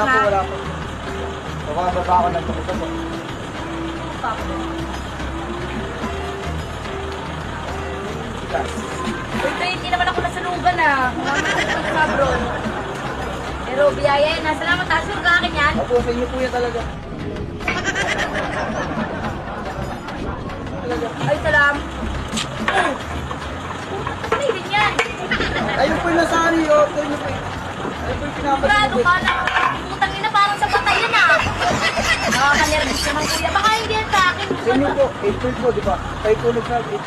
Wala po, ha? wala po. Bababa ako ng tukso po. Ito, hindi naman ako nasalugan ah. Sa bro. Pero biyaya yan. Salamat ha. Sure ka akin yan. Opo, sa inyo po yan talaga. Ay, salam. Ano din yan? Ayun po yung nasa ano yun. Ayun po yung Sigurado pinapasin. ka na. Putang ina parang sa patay yan ah. Nakakanervous naman kuya. Baka hindi yan sa akin. Sa inyo po, 8 po, di ba? Kayo tulog na 8.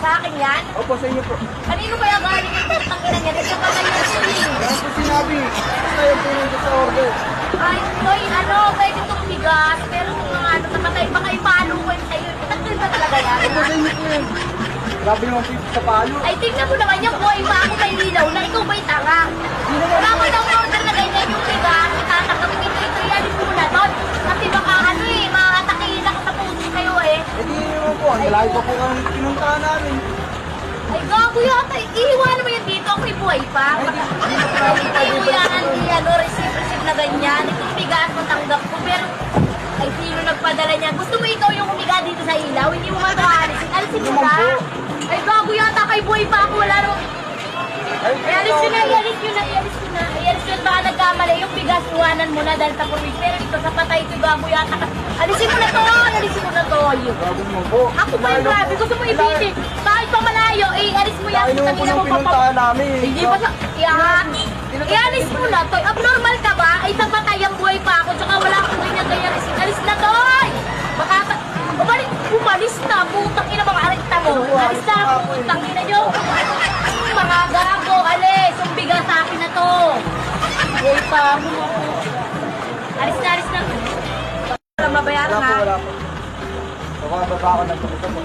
Sa akin yan? Opo, sa inyo po. Kanino kaya galing yung putang ina niya? Sa patay yan siya. Kaya po sinabi, tayo po yung sa order. Ay, Toy, ano, pwede itong bigas. Pero kung ano, napatay, baka ipalo ko yun sa'yo. Patay ba talaga yan? Opo, sa inyo po yan. Grabe naman po sa palo. Ay, tingnan mo naman yung buhay pa ako may lilaw na ikaw ba'y tanga? Wala ko daw order na ganyan yung bigas. Itatanggap ko ito, yan yung muna doon. Kasi baka ano eh, makakatakihin ako sa puso kayo eh. Eh di naman po, ang malayo pa po ang pinuntahan namin. Ay, gago yata. Iiwanan mo yan dito. Ako'y buhay pa. Hindi mo yan, hindi ano, receive na ganyan. Itong bigas, matanggap ko. Pero, ay, sino nagpadala niya? Gusto mo ikaw yung humiga dito sa ilaw? Hindi mo man ito alisin. Alisin mo na. Ay, gago yata. Kay buhay pa ako. Wala naman. Ialis nyo na, ialis nyo na, ialis nyo na. Ialis nyo na, baka nagkamali. Yung bigas, iwanan mo na dahil sa purwis. Pero dito sa patay ito, gago yata. Alisin mo na to, alisin mo na to. Grabe naman po. Ako pa yung grabe, gusto mo ibiti. Kahit pa malayo, alis mo yan. Kaya naman po Tangina nung mo, pinuntahan namin. Hindi pa sa... Ialis mo na, Toy. Abnormal ka ba? Ay, sa patay ang buhay pa ako. Tsaka wala akong ganyan-ganyan. Alis na, Toy! Baka... Umalis na, putang ina mga arekta mo. Alis na, putang ina nyo. Mga gago, alis. Yung bigas sa akin na to. Buhay pa ako. Alis na, alis na. Wala mabayaran Wala po, ha. wala po. Bababa ako ng tukso po.